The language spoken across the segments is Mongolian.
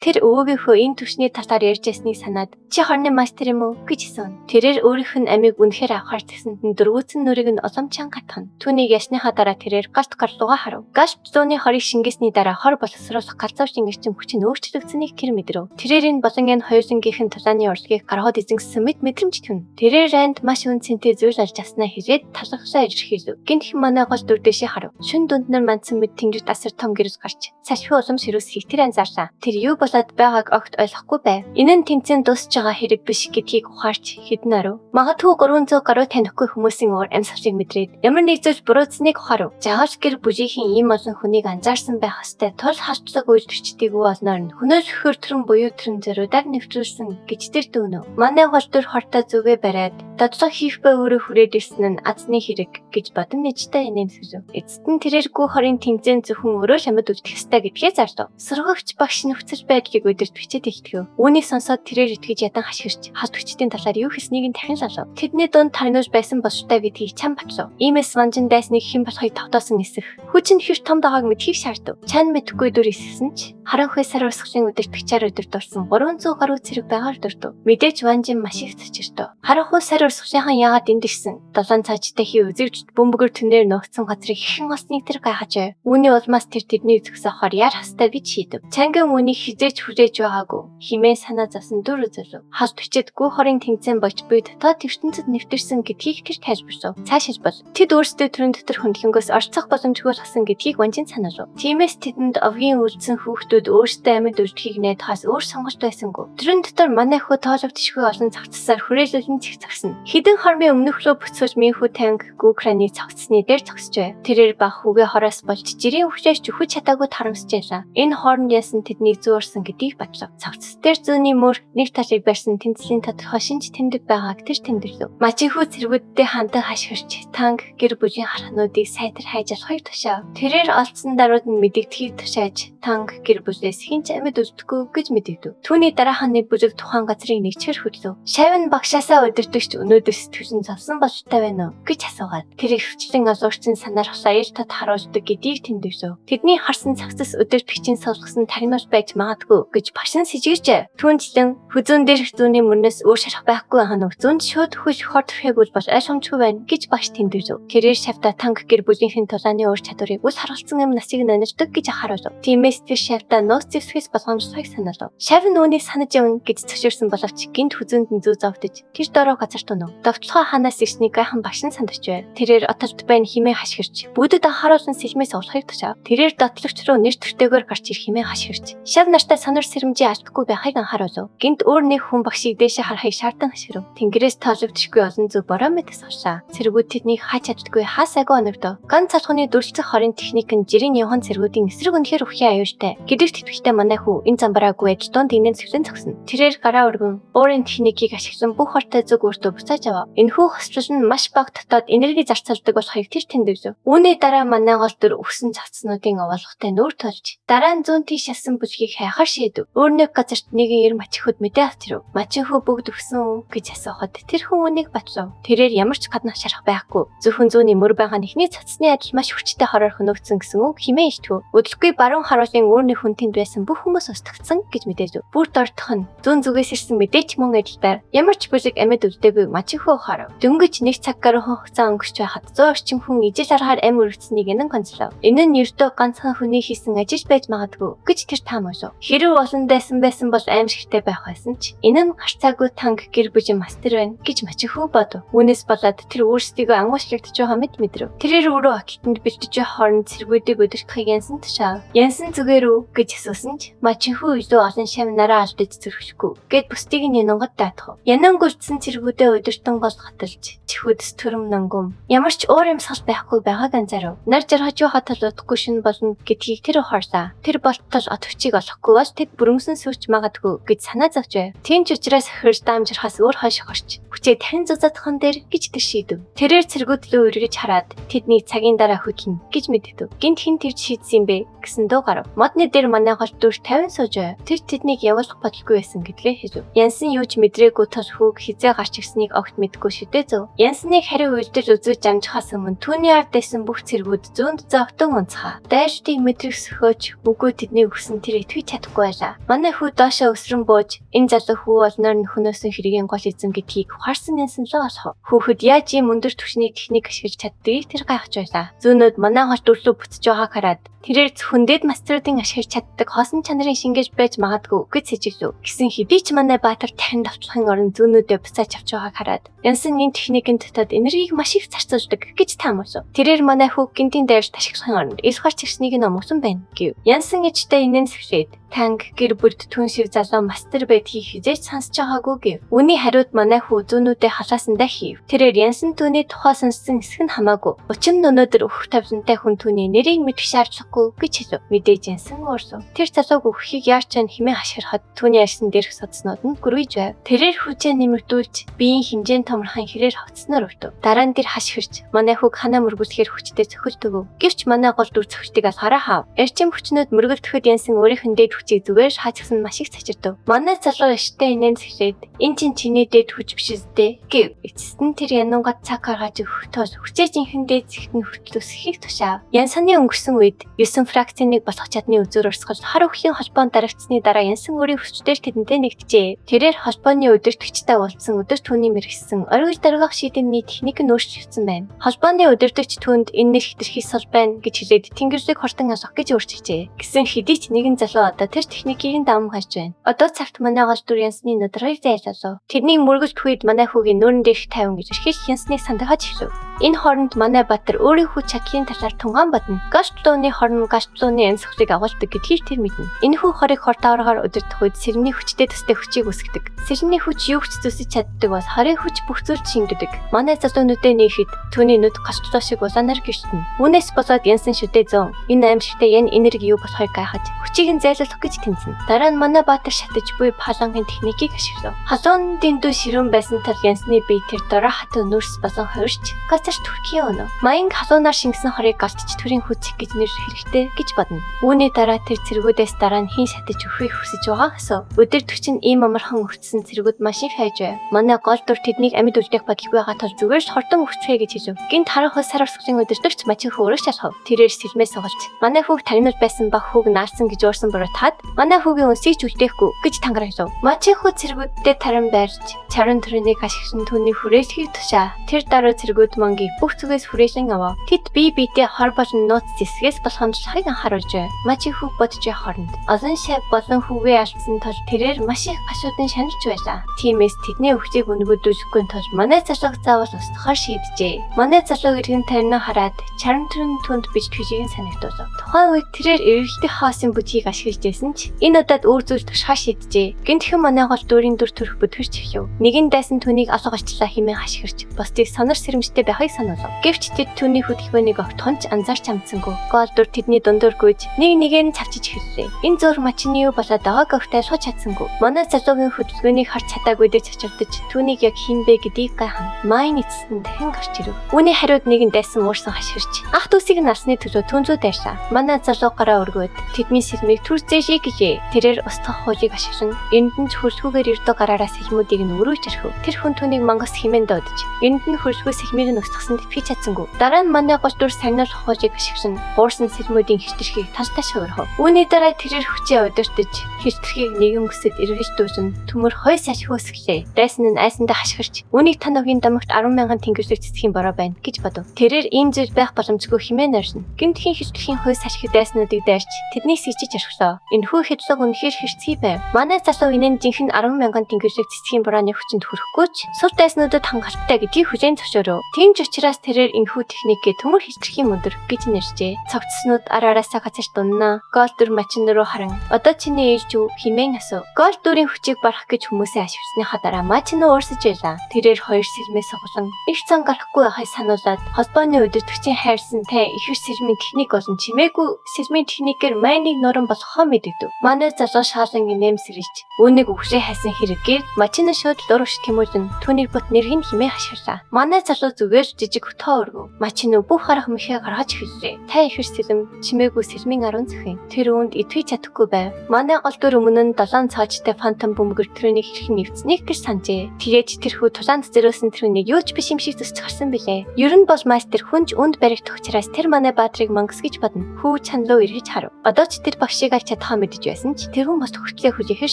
Тэр өвөөгийнхөө энэ түвшний талаар ярьж байсныг санаад чи хорны мастер юм уу гэж асуув. Тэрээр өөрийнх нь амийг үнэхээр авахар тэгсэнд нь дөрвөөцөн нүрийг нь уламжаан гатгана. Түүнийг ясныхаа дараа тэрээр галт гарлууга харав. Галт зууны хорыг шингээсний дараа хор боловсруулах галзуу шингэгчийн хүч нь өөрчлөгдсөнийг тэр мэдрв. Тэрээр энэ болонгийн хоёулангийнхэн тулааны урлагийг гаргахад эзэнсэн мэдрэмж түн. Тэрээр анд маш үнцэнтэй зүйл олж авснаа хэлээд талархсаа ирж хэлв. Гинт хэн манай гол дүрдээшээ харав. Шүн дунд нар мандсан мэд тэнгэрт асар том гэрс гарч цашгүй улам ширүүс хийх тэр анзаарлаа. Тэр юу болоод байгааг огт ойлгохгүй байв. Энэ нь тэнцэн дуусч байгаа хэрэг биш гэдгийг ухаарч хэдэн оров. Магадгүй 300 гаруй танихгүй хүмүүсийн уур амьсгалыг мэдрээд ямар нэг зүйл бурууцсныг ухаарв. Жагааш гэр бүжигийн ийм олон хүнийг анзаарсан байх хэвээр тул хашлаг үйлдвэрчдийг олноор нь хөнөөс хөртрөн буюу тэрэн зориудаар нэвтрүүлсэн гэж тэр дүүнв. Манай гол дүр хортой зүгээ бариад додлог хийх бай өөрөө хүрээд ирсэн нь азны хэрэг гэж бодон нэжтэй инээмсэв. Эцэст нь тэрэргүй хорын тэнцэн зөвхөн өөрөө шамд үлдэх ёстой гэдгээ зарлав. Сургагч багш нөхцөл байдлыг өдөрт бичээд илтгэв. Үүнийг сонсоод тэрээр итгэж ядан хашгирч хад хүчтийн талаар юу хэлснийг нь дахин сонсов. Тэдний дунд тарнууж байсан болштой гэдгийг чам батлав. Иймээс ванжин дайсныг хэн болохыг тогтоосон нисэх. Хүч нь хэр том байгааг мэдхийг шаардав. Чан мэдхгүй дүр эссэн ч харанхуй сар урсгалын өдөртөгчээр өдөрт орсон 300 гаруй цэрэг байгаар дурдв. Мэдээж ванжин маш их цочирдов. Харанхуй сар урсгалынхан яагаад энд ирсэн? 7 цаачтай хий үзэгч бөмбөгөр түнээр нуугдсан газрыг хэн осныг тэр гайхажээ. Үүний улмаас тэр тэдний зөксөхөөр яар хастай гэж шийдэв. Чанган үүнийг хизээч хүрээж байгаагүй. Химээ санаа зовсон дүр үзэлв. Хас бичэд гүү хорын тэнцэн бож буй дотоод ертөнцид нэвтэрсэн гэдгийг тэр тайлбарлав. Цаашиж бол тэд өөрсдөө төрөн дотор хөндлөнгөөс орцох боломжгүй болсон гэдгийг ванжин санаалв. Тиймээс тэдэнд овгийн үлдсэн хүүхдүүд өөрсдөө амьд үлдэхийг найдахаас өөр сонголт байсангүй. Төрөн дотор манай хүү тоологдшгүй олон цагтсаар хүрээлүүлэн цэгцгсэн. Хідэн хормын өмнөх рүү буцаж минхүү танк гүкраныг цогцсны дээр зогсжээ. Тэрээр баг хүүгээ хороос болж жирийн хөвчөөс чөхөж чадаагүй тарамсжээ. Энэ хооронд ясан тэднийг зөөрсөн гэдгийг батлав. Цогцс дээр зүүнний мөр нэг талыг барьсан тэнцлийн тодорхой шинж тэмдэг байгааг тэр тэмдэглэв. Мажинхүү цэргүүдтэй хандан хашгирч танк гэр бүжийн хархнуудыг сайтар хайж алахыг тушаав. Тэрээр олдсон даруйд нь мэдэгдэхийг тушааж танк гэр бүлээс хинч амьд үлдэхгүй гэж мэдэгдэв. Түүний дараахан нэг бүжиг тухайн газрыг нэгчээр хөдлөв. Шавн багшаасаа өдөртөгч өнөөдөр сэтгүүлэн зовсон болжтой байна уу гэж асуугаад тэр ихвчлэн олуурчин санаар аяалтад харуулдаг гэдгийг тэмдэглэв. Тэдний харсан цагцас өдөртөгчийн суулгасан таринууш байж магадгүй гэж башин сэжигжээ. Түүнчлэн хүзүүн дээрх зүүнний мөрнөөс өөр шарах байхгүй хана зүүнд шууд хөл хор төрхийг бол ойлгомжгүй байна гэж багш тэмдэглэв. Тэрээр шавта танк гэр бүлийнхэн тулааны өөр чадварыг үл харуулсан юм насыг нанаждаг гэж харуулв. Тиймээс тэр шавта нууц зэвсгээс болгоомжлохыг санаалав. Шав нь үүнийг санаж явна гэж зөвшөөрсөн боловч гинт хүзүүнд нь зүү зовдож тэр дороо газар тунав. Довтлохоо ханаас ирснийг гайхан багш нь сандарч байв. Тэрээр отолд байн химээ хашгирч бүдэд анхааруулсан сэлмээс уулахыг тушаав. Тэрээр дотлогч руу нэр төртэйгээр гарч ир химээ хашгирч шав нартай сонор сэрэмжээ алдахгүй байхыг анхааруулв. Гинт өөр нэг хүн багшийг дээшээ харахыг шаардсан хашгирв. Тэнгэрээс тоологдшгүй олон зүг боромэтс харшаа. Цэргүүд тэднийг хаач чаддгүй хаасаагүй оногдов. Ган цалхууны дүрслэх хорын техник нь жирийн явхан цэргүүдийн эсрэг үнэхээр өхий аюултай. Гэдэгт тэтгэвчтэй манай хүү энэ замбараагүй аж дунд инэн цэвлэн зогсно. Тэрээр гараа өргөн уурын техникийг ашиглан бүх хортой зүг өөртөө буцааж авав. Энэхүү хослол нь маш бага дотоод энерги зарцуулдаг болохыг тэр тэмдэглэв. Үүний дараа манай гол дүр өгсөн цацнуудын овоолготой нүүр тулж дараа нь зүүн тийш ясан бүжгийг хайхаар шийдэв. Өөр нэг газарт нэгэн эр мачхуд мэдээ авчирв. Мачинхүү бүгд өгсөн үү гэж асуухад тэр хүн үнийг батлав. Тэрээр ямар ч гаднах шарах байхгүй. Зөвхөн зүүнний мөр байгаа нэхний цацны адил маш хүчтэй хороор хөнөөгдсөн гэсэн үг химээ ичтгүү. Өдөлгүй баруун харуулын өөр нэг хүн тэнд байсан бүх хүмүүс устгацсан гэж мэдээв. Бүр дортох нь зүүн зүгээс ирсэн мэдээч мөн ажилдаар ямар ч бүжиг амьд үлдээгүй мачинхүү харав. Дөнгөж нэг цаг гаруй хугацаа өнгөрч байхад 100 орчим хүн ижил аргаар амь өргөцснийг энэн концлов. Энэ нь ердөө ганцхан хүний хийсэн ажил байж магадгүй гэж тэр таамаглав. Хэрэг олон дайсан байсан бол аимшигтэй байх байсан ч энэ нь гарцаагүй танк гэр бүжин мастер байна гэж мачинхүү бодов. Үүнээс болоод тэр өөрсдийгөө ангуучлагдж байгаа мэт мэдрэв. Тэрээр өөрөө оттонд бэлтэж хооронд цэргүүдийг өдөртөхийг янсан тушаав. Янсан зүгээр үү гэж асуусан ч мачинхүү илүү олон шам нараа алдаж зөрчихгүй гэд бусдыг нь янгад даатгав. Янан гүрдсэн цэргүүдээ өдөртөн гол хаталж чихүдэс төрөм нангум ямар ч өөр юмсгал байхгүй байгааг анзаарав. Нар жаргаж хатал удахгүй шин болно гэдгийг тэр ухаарлаа. Тэр болтол отөвчийг олохгүй бол тэд бүрэнсэн сүрч магадгүй гэж санаа зовж байв. Тийм ч учраас хөрж даамжрахаас өөр хойш хорч хүчээ дахин зузаадхан дээр гэж тэр шийдэв. Тэрээр цэргүүдлөө үргэж хараад тэдний цагийн дараа хөдлөн гэж мэддэв. Гинт хин тэрж шийдсэн юм бэ гэсэн дуу гарав. Модны дээр манай гол дүр 50 сууж байв. Тэр тэднийг явуулах бодлого байсан гэдгээ хэлв. Янсан юу ч мэдрээгүй тул хүүг хизээ гарч ирснийг огт мэдгүй шүдэ зөв. Янсныг хариу үйлдэл үзүүлж амжихаас өмнө түүний ард байсан бүх цэргүүд зүүнд зовтон унцгаа. Дайртыг мэдрэх сөхөөж үгүй тэдний өгсөн тэр итгэж чадахгүй ойлгохгүй байлаа. Манай хүү доошоо өсрөн бууж энэ залуу хүү олноор нөхнөөс хэргийн гол эзэн гэдгийг ухаарсан юмсан л болох. Хүүхэд яаж ийм өндөр түвшний техник ашиглаж чаддгийг тэр гайхаж байлаа. Зүүнүүд манай хот дүрлүү бүтэж байгааг хараад тэрээр зөвхөн дэд мастеруудын ашиглаж чаддаг хоосон чанарын шингээж байж магадгүй гэж сэжиглэв. Гэсэн хэдий ч манай баатар дахин давтлахын орон зүүнүүдээ буцааж авч байгааг хараад Янсан энэ техникийн дотоод энергийг маш их зарцуулдаг гэж таамаглав. Тэрээр манай хүү гинтийн дээрш ташиглахын оронд эсвэр чигснийг нь өмсөн байна гэв. Янсан ичтэй инэн сэвшээд танк гэр бүлд түн шиг залуу мастер байдгийг хизээж сонсож байгаагүй гэв. Үүний хариуд манай хүү зүүнүүдээ халаасандаа хийв. Тэрээр Янсан түүний тухай сонссон хэсэг нь хамаагүй. Учир нь өнөөдөр өөх тавьсантай хүн түүний нэрийг мэдэх шаардлагагүй гэж хэлв. Мэдээж Янсан уурсав. Тэр залууг өөхийг яаж ч хэмээн хашгирахад түүний арьсан дээрх судснууд нь гүрийж байв. Тэрээр хүчээ нэмэгдүүлж биеийн хэмжээнд томрохын хэрээр хогцсноор өвтөв. Дараа нь тэр хашгирч манай хүүг ханаа мөргүүлэхээр хүчтэй цохилтөв. Гэвч манай гол дүр цохилтыг алхаараа хаав. Эрчим хүчнүүд мөргөлдөхөд Янсан өөрийнх нь дээд хүчийг зүгээр хаачсан маш их цачирдав. Манай залуу иштэй инэн сэхлээд эн чин чиний дээд хүч биш үстэй гэв. Эцэст нь тэр януугаад цаг гаргаж өгөх тоос хүчээ жинхэнэ дээд зэгт нь хүртэл өсөхийг тушаав. Янсаны өнгөрсөн үед 9 фракцийг босгох чадны үзүүр урсгал хар өвхийн холбоонд дарагдсны дараа Янсан өөрийн хүчтэй тэдэнтэй нэгджээ. Тэрээр холбооны удирдагчтай уулзсан өдөр түүний мэргэсэн оргил даргаах шийдэмний техник нь өөрчлөгдсөн байна. Холбооны удирдагч түүнд энэ нэр хэтэрхий сул байна гэж хэлээд тэнгэрийг хортон асах гэж өөрчилжээ. Гэсэн хэдий ч нэгэн залуу одоо тэр техникийг давамгаж байна. Одоо цагт манай гол дүр Янсны нөдрийг зайлуулав. Тэрний мөргөлт үед манай хүүгийн нүүрэн дээрх тавин гэж эрхэлж Янсныг сандахаж эхлэв. Энэ хооронд манай баатар өөрийн хүч чадлын талаар тунгаан бодно. Гашлууны хорн гашлууны амьсгалыг агуулдаг гэдгийг тэр мэднэ. Энэхүү хорыг хортоороор удирдах үед сэрэмний хүчтэй төстэй хүчийг үсгдэг. Сэрэмний хүч юу ч зүсэж чаддаг бас хорийн хүч бүх зүйлд шингэдэг. Манай залуунуудын нийгэд түүний нүд гашлуу шиг улаанаар гიშтэн. Үүнээс болоод Янсан шүдэ зүүн. Энэ аимшигтай янь энерги юу болохыг гайхаж хүчийг нь зайлуулах гэж тэмцэнэ. Дараа нь манай баатар шатаж буй палангийн техникийг ашиглав. Халуун дэндүү ширүүн байсан тал Янсны бие тэр дорой хатуу нүрс болон хувирч газар түрхий өнө. Маянг халуунаар шингэсэн хорыг галтч төрийн хүч гэж нэр хэрэгтэй гэж бодно. Үүний дараа тэр цэргүүдээс дараа нь хин шатаж өхрийг хүсэж байгаа гэсэн. Өдөртөгч нь ийм амархан өртсөн цэргүүд маш их хайж байв. Манай гол дүр тэднийг амьд үлдэх багийг байгаа тул зүгээр л хортон өгчвэ гэж хэлв. Гинт харахад сар урсгалын өдөртөгч мачийн хөөрөг шалхав. Тэрээр сэлмээ сугалж манай хүүг таримнууд байсан баг хүүг наалсан гэж уурсан буруутаад манай хүүгийн өнсийг ч үлдээхгүй гэж тангарахлав. Мачийн хүү цэргүүдтэй тарим байрж чаран төрөнийг ашиглан түүний хүрээлхийг тушаа. Тэр дараа цэргүүд мангийг бүх зүгээс хүрээлэн авав. Тэд бие биедээ хор болон нууц зэсгээс болох онцлогыг анхааруулж байв. Мачийн хүү бодож байх хооронд олон шав болон хүүгээ алдсан тул тэрээр маш их гашуудын шаналж байлаа. Тиймээс тэдний өвчийг өнгөдүүлэхгүй тул манай залууг заавал устгахаар шийджээ. Манай залууг иргэн таринаа хараад чаран төрөн түнд бич твжийг санагдуулав. Тухайн үед тэрээр эргэлтийн хаасын бүдгийг ашиглаж байсан ч энэ удаад өөр зүйл тушхаа шийджээ. Гинтхэн манай гол дүүрийн дүр төрх бүтгэрч эхлэв. Нэгэн дайсан түүнийг алга арчлаа хэмээн хашгирч бусдыг сонор сэрэмжтэй байхыг сануулав. Гэвч тэд түүний хөдөлгөөнийг огтхонч анзаарч амтсангүй. Гол дүр тэдний дундуур гүйж нэг нэгээр нь цавчиж эхэллээ. Энэ зур мачны юу болоод байгааг огтой сууж чадсангүй. Манай залуугийн хөдөлгөөнийг харж чадаагүй дэ цочирдож түүнийг яг хин бэ гэдгийг гайхан. Майн эцэст нь дахин гарч ирэв. Үүний хариуд нэгэн дайсан уурсан хашгирч ах дүүсийг нь алсны төлөө түнзүү дайрсаа. Манай залуу гараа өргөөд тэдний сэлмийг түрзээшээ гэжээ. Тэрээр устгах хуулийг ашиглан эндэн хөрсгүүгээр эрдөө гараараа сэлмүүдийг нь өрөөж архив. Тэр хүн түүнийг мангас хэмээн дуудаж эндэн хөрсгөө сэлмийг нь устгахсанд итгэж чадсангүй. Дараа нь манай гол дүр сагнал хуулийг ашиглан хуурсан сэлмүүдийн хичтэрхийг талташ хөрхөв. Үүний дараа тэрээр хүчээ удирдах хичтэрхийг нэгэн бүсэд эргэж дүүсэн төмөр хойс ашиг өсглээ. Дайсан нь айсандаа хашгирч үүнийг та навгийн дамагт 10,000 тэнгисийг цэцгийн бороо байна гэж бодов. Тэрээр ийм зүйл байх боломжгүй хэмээн оршин. Гинтхийн хичтэрхийн хойс ашиг дайснуудыг дайрч тэднийг сэгжиж орхилоо. Энэхүү хэдлэг үнэхээр хэрцгий байв. Манай залуу инэн жинхэнэ 10,000 тэнгисийг цэцгийн борооны хүчинд хүрэхгүй ч сул дайснуудад хангалттай гэдгийг хүлээн зөвшөөрөв. Тийм ч учраас тэрээр энэхүү техникээ төмөр хичтэрхийн мөндөр гэж нэржээ. Цогцснууд араараасаа газар дуннаа. Гол дүр мачин руу харан одоо чиний ээлж юу хэмээн асуув. Гол дүрийн хүчийг барах гэж хүмүүсээ ашигласныхаа дараа мачин уурсаж байлаа. Тэрээр хоёр сэлмээ суглан их цан гарахгүй байхыг сануулад холбооны удирдагчийн хайрсантай их сэлмийн техник болон чимээгүй сэлмийн техникээр майныг нуран болгохоо мэдэгдэв. Манай залуу шаалан инээмсэрэж үүнийг өгшөө хайсан хэрэггээр мачин шууд лурвш тэмүүлэн түүнийг бот нэргийн химээ хашгирлаа. Манай залуу зүгээр жижиг хөтөөргөө. Мачинуу бүх арга мөхөө гаргаж хэллээ. Та ихэр сэлэм чимээгүй сэлмийн 10 зөвхөн. Тэр үүнд итгэж чадахгүй байв. Манай гол дүр өмнө нь 7 цаажтай фантом бөмбөр төрөнийг хэрхэн нэвцнийг гэж санджээ. Тэгээд тэрхүү тулаанд зөрөөсөн төрөнийг юу ч биш юм шиг зүсч гарсан билээ. Ер нь бол мастер хүнж үнд баригт учраас тэр манай баатрыг мангас гэж бодно. Хүү чанлуу эргэж харав. Одоо ч тэр багшийг аль чадхаа мэдэж байсан ч тэр хүн бас хүртлээ хүлээхээр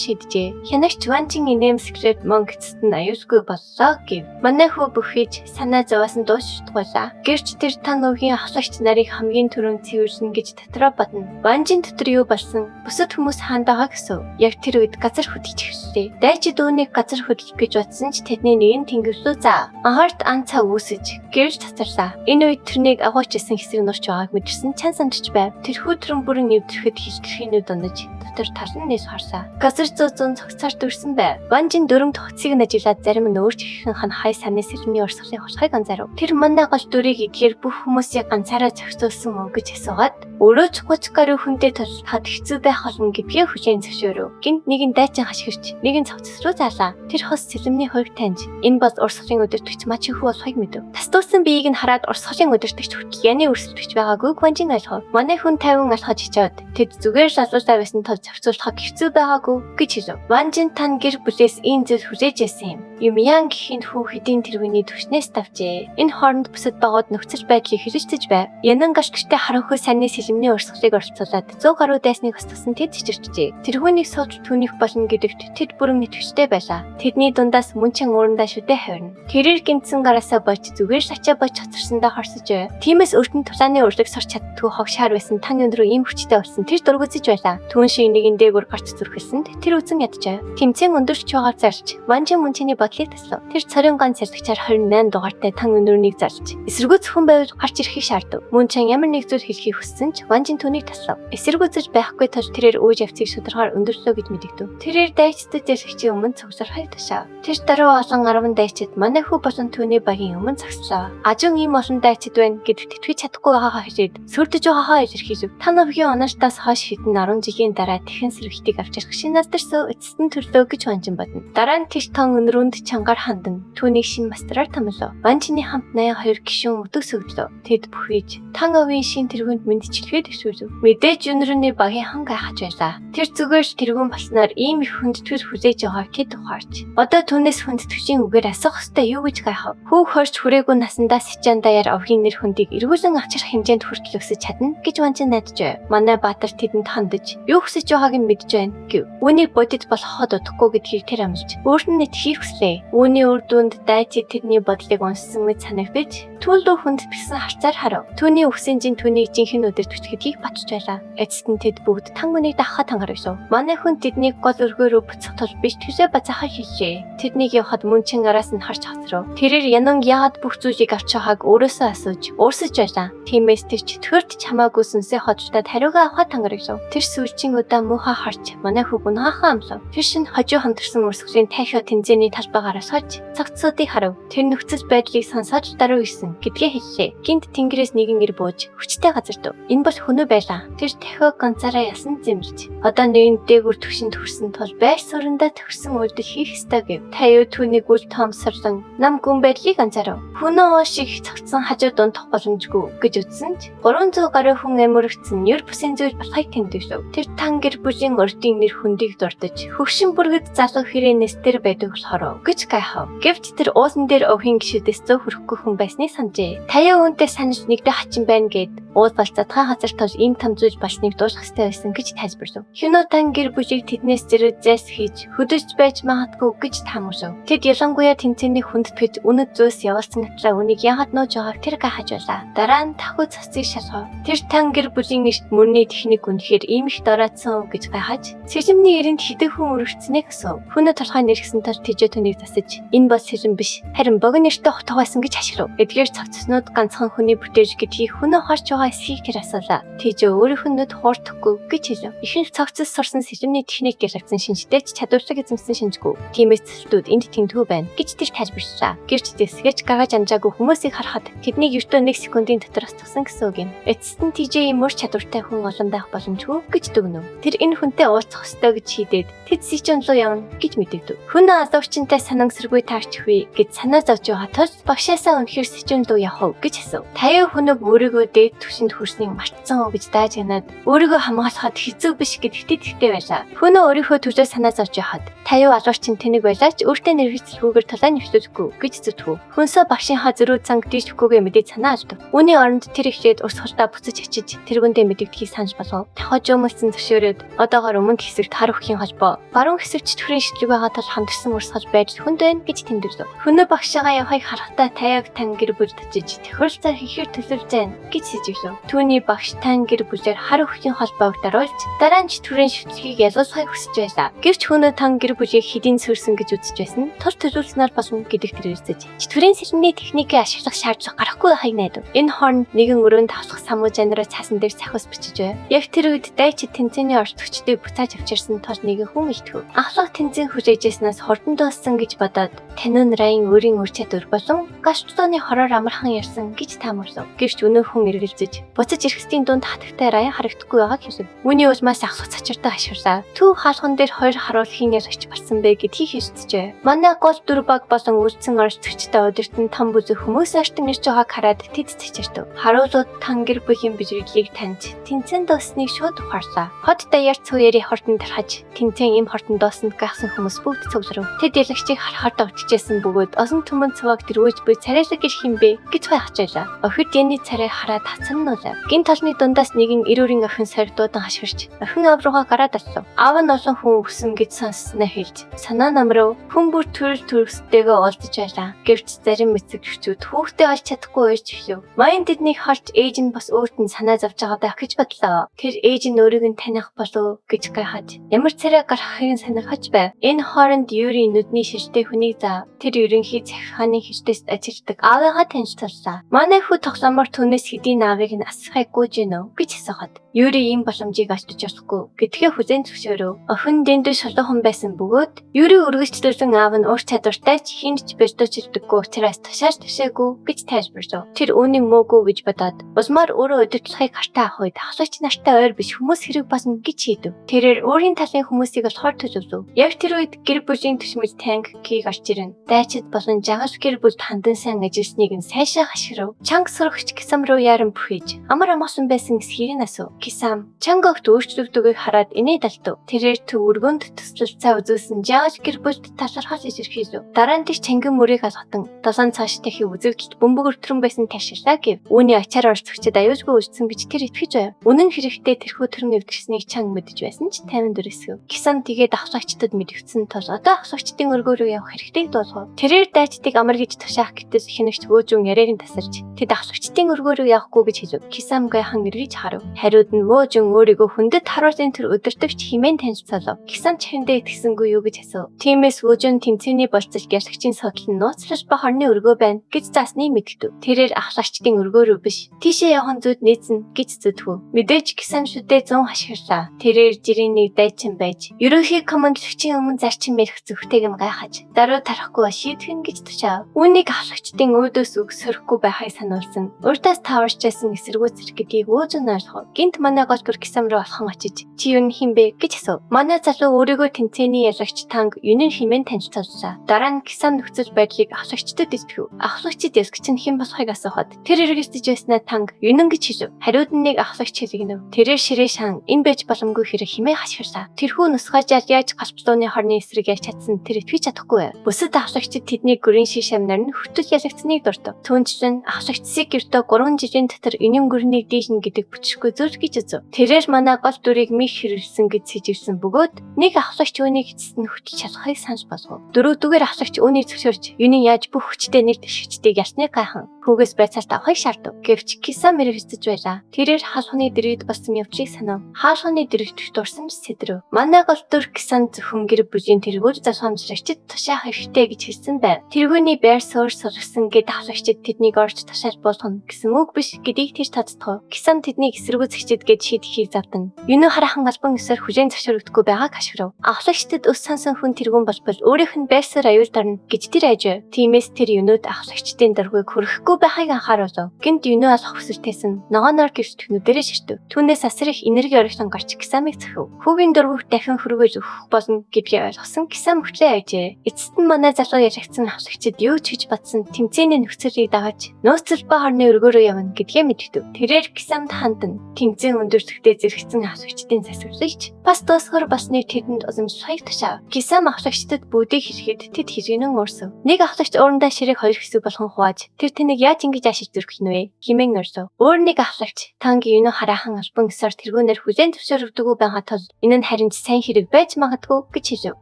шийджээ. Хянагч Ванжин инэм секрет монгцд нь аюусгүй боллоо гэв. Манай хүү бүхийж санаа зовоос нь дуушдгуулаа. Гэрч тэр тан өвгийн хасагч нарыг хамгийн түрүүнд цэвэрсэн гэж дотроо бодно. Ванжин дотор юу болсон? Бусад хүмүүс хаан байгаа гэсэн. Яг тэр үед газар хөдлөж эхэллээ. Дайчид үүнийг газар хөдлөх гэж бодсон ч тэдний нэг нь тэнгэрлүү заа. Анхаарт анцаа үүсэж гэрч татарлаа. Энэ үед тэрнийг агуулжсэн хэсэг нурч байгааг мэдэрсэн чан сандарч байв. Тэрхүү төрөн бүрэн нэвтрэхэд хилтгэхийнүүд дондож дотор талан нээс харсаа. Газар зүүн цогцоор дүрсэн байв. Ванжин дөрөв тогтцыг нь ажиглаад зарим нь өөрч ихэнх хан хай сарны сэлмийн урсгалыг хусахыг анзаарав. Тэр манай гол дүрийг эдгээр бүх хүмүүсийг ганцаараа зохицуулсан мөн гэж асуугаад өөрөө ч 30 гаруй хүнтэй тулхад хэцүү байх болно гэдгээ хүлээн зөвшөөрөв. Гинт нэг нь дайчин хашгирч, нэг нь цогцос руу заалаа. Тэр хос сэлмний хувьд таньж энэ бол урсгалын өдөртөгч мач хүү болохыг мэдэв. Тастуусан биеийг нь хараад урсгалын өдөртөгч хүртэл яны өрсөлдөгч байгаагүй Ванжин ойлгов. Манай хүн 50 алхаж ичээд тэд зүгээр шалуултаа байсан тул зохицуулахыг хэцүү байгаагүй гэж хэлв. Ванжин тань гэр бүлээс ийм зүйл хүлээж байсан юм. Юмян гэхийн хүү хэдийн тэрвэний төвчнээс тавжээ. Энэ хооронд бусад багууд нөхцөл байдлыг хэлэлцэж байв. Янан гашгчтай харанхуй саний сэлмний урсгалыг оролцуулаад 100 гаруй дайсныг хосгосон тэд чичирчжээ. Тэрхүүнийг сууж түүнийх болно гэдэгт тэд бүрэн нэтгэвчтэй байлаа. Тэдний дундаас мөнчин уурандаа шүдэ хавирна. Тэрээр гинцэн гараасаа бож зүгээр шачаа бож хоцорсондоо хорсож байв. Тиймээс өртөнд тулааны урлаг сорч чаддгүй хогшаар байсан тань өндрөө ийм хүчтэй болсон тэр дургуцж байлаа. Түүн шиг нэгэн дээгүр гарч зүрхэлсэнд тэр үзэн ядчаа. Тэмцэн өндөрч чугаар зарж Ванжин мөнчний бодлыг таслав. Тэр цорын ганц цэцэгчээр 28 дугаартай тань өндрөнийг зарж эсэргүү зөвхөн байвал гарч ирэхийг шаардав. Мөнчин ямар нэг зүйл хэлхийг хүссэн ч Ванжин түүнийг таслав. Эсэргүүцэж байхгүй тул тэрээр үеж авцыг шударгаар өндөрлөө гэж мэдэгдэв. Тэрээр дайчдад ярихчийн өмнө цогцор хайр тушаав. Тэр дараа олон 10 дайчид манай хүү болон түүний багийн өмнө загслаа. Ажин ийм олон дайчид байна гэдэгт итгэж чадахгүй байгаагаа хэлээд сүрдэж байгаагаа илэрхийлв. Та навгийн оноштоос хойш хэдэн 10 жилийн дараа тэхэн сэргэлтийг авч ирэх шин наздарсан эцэстэн төрлөө гэж Ванжин бодно. Дараа нь тийш тон өнрөнд чангаар хандан түүнийг шин мастраар томлоо. Ванжины хамт 82 гишүүн өдөг сөглөө. Тэд бүхийж тан овийн шин тэргүүнд мэдчилгээд ишүүлв. Мэдээж өнрөний багийн хан гайхаж байлаа. Тэр зүгээр тэргүүн болсноор ийм их хүндтгэл хүлээж байгааг тэд ухаарч. Одоо түүнээс хүндтгэжийн үгээр асуух ёстой юу гэж гайхав. Хүүг хорч хүрээгүй насандаа сичаан даяар овгийн нэр хүндийг эргүүлэн авчрах хэмжээнд хүртэл өсөж чадна гэж Ванжин найдаж байв. Манай баатар тэдэнд хандаж юу хүсэж байгааг нь мэдэж байна гэв. Үүнийг бодит болоход удахгүй гэдгийг тэр амлаж өөрт нь итгэхийг хүслээ. Үүний үр дүнд дайчид тэдний бодлыг уншсан мэт санагдаж түлдөө хүндэтгсэн харцаар харав. Түүний өгсөнжин түүнийг жинхэнэ өдөр түчгэдгийг батж байлаа. Эцэст нь тэд бүгд тан үнийг дахахад хангарвшив. Манай хүн тэднийг гол өргөөрөө буцах тул биш түлээ бацаахаа хэлжээ. Тэднийг явахад мөнчин араас нь харж хацрав. Тэрээр янан яагаад бүх зүйлийг авч байгааг өөрөөсөө асууж уурсаж байлаа. Тиймээс тэр четвэрт чамаагүй сүнсээ хоцтоод хариугаа авахад хангарвшив. Тэр сүүлчийн удаа муухай харж манай хүүг унахаа амлав. Тэр шин хожуу хамтарсан урсгалын тайхаа тэнцээний талбайгаараас харж цагцуудыг харав. Тэр нөхцөл байдлыг сонсоод даруй ирсэн гэдгээ хэллээ. Гинт тэнгэрээс нэгэн ир бууж хүчтэй газардав. Энэ бол хөнөө байлаа. Тэр тахиог ганцаараа ясан зэмлж. Одоо нэгэн дээгүр төвшөнд хүрсэн тул байр суурьндаа төгсөн үйлдэл хийх ёстой гэв. Та юу түүнийг үл тоомсорлон нам гүн байдлыг анзаарав. Хөнөө шиг цогцсон хажуу дундах боломжгүй гэж үзсэн ч 300 гаруй хүн амиргдсан нэр бүсийн зүйл болохыг тэмдэглэв. Тэр тан гэр бүлийн өртийн нэр хүндийг дурдж хөгшин бүргэд залуу хэрээнээс тэр байдаг болохоор гэж гайхав. Гэвч тэр уусан дээр өвхийн гişүүдээс зөө хүрэхгүй хүн байсныг санджээ. Таяа үүнтэй санаж нэгдэ хачин байна гэд уул бол задгаан газар тул ийм том зүйл болсныг дуушах ёстой байсан гэж тайлбарлав. Хинөө тан гэр бүлийг тэднээс зэрэгзээс хийж хөдөж байж магадгүй гэж таамаглав. Тэд ялангуяа тэнцээний хүндэтгэж үнэт зүйлс явуулсан гэтлээ үнийг яагаад нууж байгааг тэр гайхаж байлаа. Дараа нь тахуу цацыг шалгав. Тэр тан гэр бүлийн эрт мөрний техник үнэхээр ийм их дороодсон гэж гайхаж сэлэмний эрэнд хэдэн хүн өрөвцснээ гэсв. Хүнөө толгой нэргсэн тал тэжээ түүнийг засаж энэ бол сэлэм биш харин богино нэртэй хутга байсан гэж хашгирав. Эдгээр цогцснууд ганцхан хүний бүтээж гэдгийг хүнөө харж байгаа эсхийг тэр асуулаа. Тэжээ өөрийнх нь нүд хуурдахгүй гэж хэлв. Ихэнх цогцос сурсан сэлэмний техник гялгсан шинжтэй ч чадварчлаг эзэмсэн шинжгүй. Тиймээс цэцлүүд энд тэмдгүү байна гэж тэр тайлбарллаа. Гэвч дэсгэж гаргаж амжаагүй хүмүүсийг харахад тэднийг ертөө 1 секундын дотор устгасан гэсэн үг юм. Эцэст нь тэжээ юм ур чадвартай хүн олон байх боломжгүй гэж дүгнэв. Тэр энэ хүнтэй уулзах ёстой гэж шийдээд тэд сичэн руу явна гэж мэдэгдэв. Хүн азуурчинтай санамсаргүй таарч хүй гэж санаа зовж байгаа тул багшаас Угаасаа үнэхээр сэжүүн дуу явах гэж асуув. Таяа хүнөг өөрийгөө дээд түвшинд хүрснийг мартсан уу гэж дааж янаад өөрийгөө хамгаалахад хэцүү биш гэдэгт итгэдэг байлаа. Хүнөө өөрийнхөө төлөө санаа зовж яхад таяа алуурч тэнэг байлаач өөртөө нэрвэцлэхүүгээр тулаа нэвшүүлэхгүй гэж зүтгэв. Хүнсөө багшийнхаа зөрүү цанг дийшвэхгүйгээ мэдээд санаа алдав. Үүний оронд тэр ихлээд ус хурдаа буцаж очиж тэргүүндээ мэдэгдэхийг санаж болгов. Тахаж өмөлцөн зөвшөөрөөд одоогоор өмнөд хэсэгт хар өвхийн холбоо, баруун хэсэгт чөтгөрийн шидлэг байгаа тул хамтарсан урсгаж байж хүнд байна гэж тэмдэглэв. Хүнөө багшаагаа явахыг харахтаа таяаг тань гэр бүлд очиж тохиолцоор хийхээр төсөлж байна гэж сэжиглэв. Түүний багш тань гэр бүлээр хар өвхийн холбоог даруулж дараа нь чөтгөрийн шидлэгийг ялгуулахыг хүсэж байлаа. Гэвч хүнөө тань гэр бүлийг хэдийн сөрсөн гэж үзэж байсан нь тус төлөвлөснөр болсон гэдэгт тэрвэрсэж чөтгөрийн сэрний техникийг ашиглах шаардлага гарахгүй байхыг найдав. Энэ хооронд нэгэн өрөөнд тавсах самуу жанраа цаасан дээр сахиус бичиж байв. Яг тэр үед дайч тэнцээний орчтогчдыг буцааж авчирсан тул нэгэн хүн илтгэв. Ахлах тэнцэн хүлээжсэнээс хурдан дууссан гэж бодоод танин райн өөрийн үр чадвар болон гашцооны хороор амархан ярьсан гэж таамаглав. Гэвч өнөө хүн эргэлзэж буцаж ирэхсдийн дунд хатагтай райн харагдахгүй байгааг хэлв. Үүний улмаас ахлах цачиртай хашгирлаа. Төв хаалхан дээр хоёр харуулхын яр очиж барсан бэ гэдгийг хэлцжээ. Манай гол дүр баг болон үлдсэн орчтогчтой удирдан там бүзэх хүмүүс аштан ирж байгааг хараад тэд цачиртав. Харуулууд тангэр бүхийн бижиглийг таньж тэнцэн дуусныг шууд ухаарлаа. Хот даяар цууяри хортон тархаж тэнцэн им хортон доосонд гайхсан хүмүүс бүгд цугларав. Тэд ялагчийг харахаар давтчихсэн бөгөөд осон түмэн цаваг тэргүүж буй царайлаг гэх химбэ гэж хайхажайлаа. Охид яны царай хараад хацамнуулаа. Гин толны дундаас нэгэн ирүүрийн охин сордуудан хашгирч охин аав руугаа гараад аллав. Аав нь олон хүн өгсөн гэж сонссноо хэлж санаа намрав. Хүн бүр төрөл төрөстэйгээ олдож байлаа. Гэвч зарим эцэгчүүд хүүхдээ олж чадахгүй байж эхлэв. Маян тэднийг харж ээж нь бас өөрт нь санаа зовж байгаадаа гэж бодлоо. Тэр ээж нь өөрийг нь таних болов гэж гайхаж ямар царай гарахыг санахаж байв. Энэ хооронд Юрийн нүдний ширтэй хүнийг заа. Тэр ерөнхий захиргааны хэртэст ажилладаг аавыгаа танилцууллаа. Манай хүү тогломоор түүнээс хэдийн аавыг нь асахыг гүйж гинөө гэж асуухад Юри ийм боломжийг олдож болохгүй гэдгээ хүзэн зөвшөөрөв. Охин дэндүү шулуун хүн байсан бөгөөд Юри өргөжчлөлөн аав нь ур чадвартай ч хинч бэрдүүлдэггүй учраас тушааж төшөөгүй гэж тайлбарлав. Тэр үүнийг мөөгүй гэж бодоод усмаар өөрөө удирдлагыг хартаа авах үед ахлагч нартай ойр биш хүмүүс хэрэг болно гэж хийдэв. Тэрээр өөрийн талын хүмүүсийг болохоор төлөвлөв. Яг тэр үед гэр бүлийн төшмөж танкийг орж ирэн. Дайчид болон жагаш гэр бүлд хандан сайн ажилласныг нь сайшаа хашгирав. Чанга сурагч Кисам руу яран бүхэж амар амгасан байсан эсхийг нь асуув. Кисам чангагт өөрчлөгдөгөө хараад инээ далтав. Тэрээр төв өргөнд төслөлцөө үзүүлсэн жагаш гэр бүлд талархаж илэрхийлв. Дараа нь тэр чанган мөрийг алгатан долоон цааш дахин үзэгдэлд бөмбөг өртрөн байсан таширлаа гэв. Үүний ачаар орцогчд аюулгүй үлдсэн гэж тэр итгэж байв. Үнэн хэрэгтэй тэрхүү төрн эвдэрснийг чанга мэдэж байсан ч 50 дөрөсөв. Кисам тэгээд ахлагчдад мэдвцсэн тул одоо ахлагчдын өргөө рүү явах хэрэгтэйг дуулгав. Тэрээр дайчдыг амар гэж тушаах гэтэл хинэгч вөөжүн яриарын тасарч тэд ахлагчдын өргөө рүү явахгүй гэж хэлв. Кисам гайхан эргэж харав. Хариуд нь вөөжүн өөрийгөө хүндэт харуулын тэр өдөртөгч химэн танилцуулав. Кисам чихэндээ итгэсэнгүй юу гэж асуув. Тиймээс вөөжүн тэмцээний болцол гялагчийн содол нь нууцлаж ба хорны өргөө байна гэж заасныг мэддэв. Тэрээр ахлагчдын өргөө рүү биш тийшээ явах зүйд нээсэн гэж зүтгэв. Мэдээж Кисам шүдээ 100 хашгирлаа. Тэрээр жирийн нэг дайчин байж ерөнхий командлагчийн өмнө зарчим ярих зөвхтэйг нь гайхаж даруй тарахгүй шийдхэн гэж тушаав. Үүнийг ахлагчдын өөдөөс үг сөрөхгүй байхыг сануулсан. Уртаас таварчсан эсэргүү зэрэг гэдгийг вөөжүн ойлгов. Гинт манай гол бүр Кисам руу алхан очиж чи юу хинбэ гэж асуув. Манай залуу өөрийгөө тэнцээний ялагч танг юнэн химэн танилцууллаа. Дараа нь Кисам нөхцөл байдлыг ахлагчдад илтгэв. Ахлагчид ялагч нь хэн болохыг асуухад тэр эргэлдэж байснаа танг юнэн гэж хэлв. Хариуд нь нэг ахлагч хэлгэнэв. Тэрээр ширээ шан энэ байж боломгүй хэрэг химээ хашгирлаа. Тэрхүү нусгаажаад яаж галплууны хорны эсрэг яаж чадсан тэр итгэж чадахгүй байв. Бусад ахлагчид тэдний гүрийн шиш амнаар нь хөтөл ялагдсныг дуртав. Түүнчлэн ахлагчсыг гэртөө 3 жилийн дотор энэм гүрнийг дийлнэ гэдэг бүчгүй зүйл гэж үзв. Тэрээр манай гол дүрийг мих хэрэглэсэн гэж сэживсэн бөгөөд нэг ахлагч үүнийг эцэст нь хөтлж чадахыг санаж болгов. Дөрөвдүгээр ахлагч үүнийг зөвшөөрч юуны яаж бүх хүчтэй нэр дэвшигчдийг ялсныг гайхан хүүгээс байцаалт авахыг шаардав. Гэвч Кисам мэрэгцэж байлаа. Тэрээр хаалханы дэргэд болсон явдлыг санав. Хаалханы дэрэгдэх дурсамж сэдрв. Манай гол дүр Кисам зөвхөн гэр бүлийн тэргүүр засамжлагчид тушаах хэрэгтэй гэж хэлсэн байв. Тэргүүний байр суурь сургасан гэд ахлагчид тэднийг орж тушааж болгоно гэсэн үг биш гэдгийг тэр тодтгов. Кисам тэднийг эсэргүүцэгчид гэж шийдэхийг завдан. Юуны харахан албан ёсоор хүлээн зөвшөөрөгдөхгүй байгааг хашгирав. Ахлагчдад ус сансан хүн тэргүүн болбол өөрийнх нь байр суурь аюул дарна гэж тэр айж байв. Тиймээс тэр юунууд ахлагчдын дургүйг хөрөхгүй байхыг анхааруулав. Гинт юунаас хөвсөлтөөсөн ногооноор гэрч төнөдөрөө ширтв. Түүнээс асар их энерги орогсон гарч Кисамыг зөхөв. Хүүгийн дургүйг дахин хөргөөж өгөх болно гэдгийг ойлгосон Кисам хөтлөө ажээ. Эцэст нь манай залуу яригдсан хавсагчид юу ч хийж батсан тэмцээний нөхцөлийг дагаж нөөцөл ба хорны өргөөрөө явна гэдгээ мэдгэв. Тэрээр Кисамд хандан тэмцээн өндөрсөлтөд зэрэгцсэн хавсагчдын засварлаж бас дуусгар басны тэдэнд узам сая тушаав. Кисам хавсагчдад бүүдийг хэрхэд тэд хэргэнэн уурсав. Нэг хавсагч уурандаа ширэг хоёр хэсэг болгон хувааж тэр тэнийг яаж ингэж ашиж зүрх гинэ вэ хэмээн орсов. Өөр нэг хавсагч тангийн юуны хараахан албан ёсоор тэргүүнээр хүлээн зөвшөөрөгдөггүй байгаа тул энэ нь харин сайн хэрэг байж магадгүй гэж хэлв.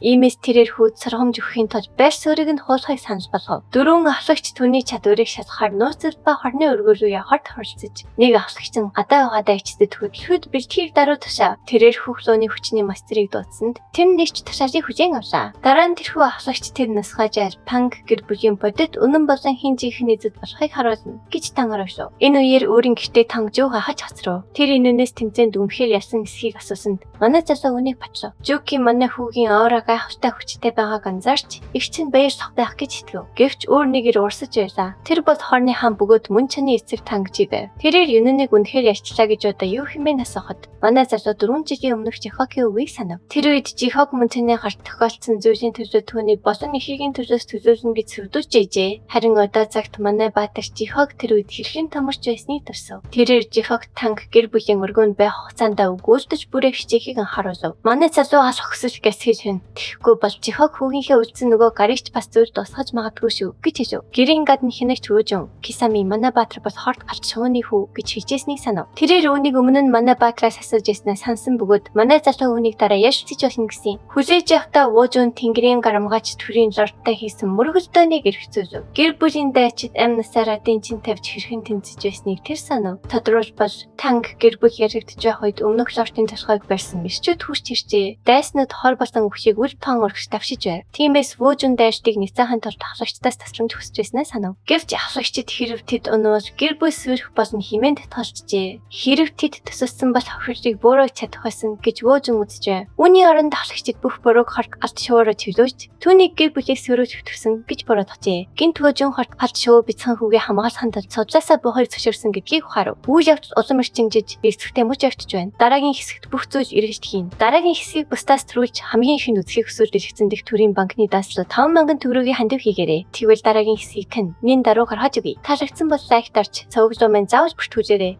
Иймээс тэрээр хүүд сургамж өгөхийн тулд байр суурийг нь хуулахыг санал болгов. Дөрвөн хавсагч түүний чадварыг шалгахаар нөөцөл ба хорны өргөөр рүү явахад тохиролцож нэг хавсагч нь гадаа угаадаа ичдэд хөдөлгөхөд бэлтгэл даруй тушаав. Тэрээр хүүхлөөний хүчний мастерыг дуудсанд тэр нэгч тушаалыг хүлээн авлаа. Дараа нь тэрхүү хавсагч тэр насгаажаар панк гэр бүлийн бодит үнэн болон хинжийнхний эзэд болохыг харуулна гэж тангарагшив. Энэ үеэр өөрийн гэртээ танг жууг хахаж хацрав. Тэр энэнээс тэмцээнд үнэхээр ясан эсхийг асуусанд манай залуу үнийг батлав. Жуки манай хүүгийн аурага хавтай хүчтэй байгааг анзаарч их чинь баяр сох байх гэж итгэв. Гэвч өөр нэгээр урсаж байлаа. Тэр бол хорны хаан бөгөөд мөн чаны эцэг тангжи байв. Тэрээр юуныг үнэхээр ярьчлаа гэж удаа юу хэмээн асуухад манай залуу 4 жилийн өмнөх Жихогийн үгийг санав. Тэр үед Жихог мөн чаны гарт тохиолдсон зүйлийн төлөө түүнийг болон эхийн төлөөс төлөөлнө гэж зөвдөөж ээжээ. Харин одоо цагт манай баатар Жихог тэр үед хэрхэн томорч байсныг төрсөв. Тэрээр Жихог танк гэр бүлийн өргөнд байх хугацаанд өгүүлдэж бүрээ хичээхийг анхааруулв. Манай залуугаас хөгсөл гэсхийж хүн. Тэгэхгүй бол Жихог хүүгийнхээ үлдсэн нөгөө гаригч бас зүйл тусгаж магадгүй шүү гэж хэлв. Гэрийн гадна хинэгч хөөжөн Кисами манай баатар бол хорт галт шууны хүү гэж хэлжсэнийг санав. Тэрээр үүнийг өмнө нь манай баатараас асууж яснаа сансан бөгөөд манай залуу үүнийг дараа яшилтж болно гэсэн. Хүлээж явахдаа Вожун тэнгэрийн гарамгаач төрийн лордтой хийсэн мөргөлдөөнийг эргэцүүлв. Гэр бүлийн дайчид амь насаараа дэнчин тавьж хэрхэн тэмцэж байсныг тэр санав. Тодорхойлбол танк гэр бүл яригдж байх үед өмнөх лордын толгойг барьсан мэрчүүд хүч иржээ. Дайснууд хор болсон үхшийг үл тон өргөж давшиж байв. Тиймээс Вожун дайштыг ницаахан тулд хавсагчдаас тасрамж хүсэж байснаа санав. Гэвч хавсагчид хэрв тэд өнөөл гэр бүл сүрэх болно хэмээн татгалжжээ. Хэрв тэд төсөлсөн бол хавшигчдыг бөөрөж чадах байсан гэж Вожун үзжээ. Үүний оронд хавсагчид бүх бурууг хорт галт шуураж хилөөж түүнийг гэр бүлийг сөрөөж хөтгсөн гэж буруудажээ. Гинт Вожун хорт галт шуу бицхан хүүгээ хамгаалахын тулд цуглаасаа буухыг зөвшөөрсөн гэдгийг ухаарав. Үйл явдал улам эрчимжиж эсрэхтэй мөч явтж байна. Дараагийн хэсэгт бүх зүйл эргэлж хийн. Дараагийн хэсгийг бусдаас төрүүлж хамгийн ихэнд үзхийг хүсвэл дэлгэцэн дэх төрийн банкны дааслуу 5,000 төгрөгийн хандив хийгээрэй. Тэгвэл дараагийн хэсгийг тань нин даруугаар хаж өгье. Таалагдсан бол лайк дарж цавоглоо маань заавал бүртгүүлээрэй.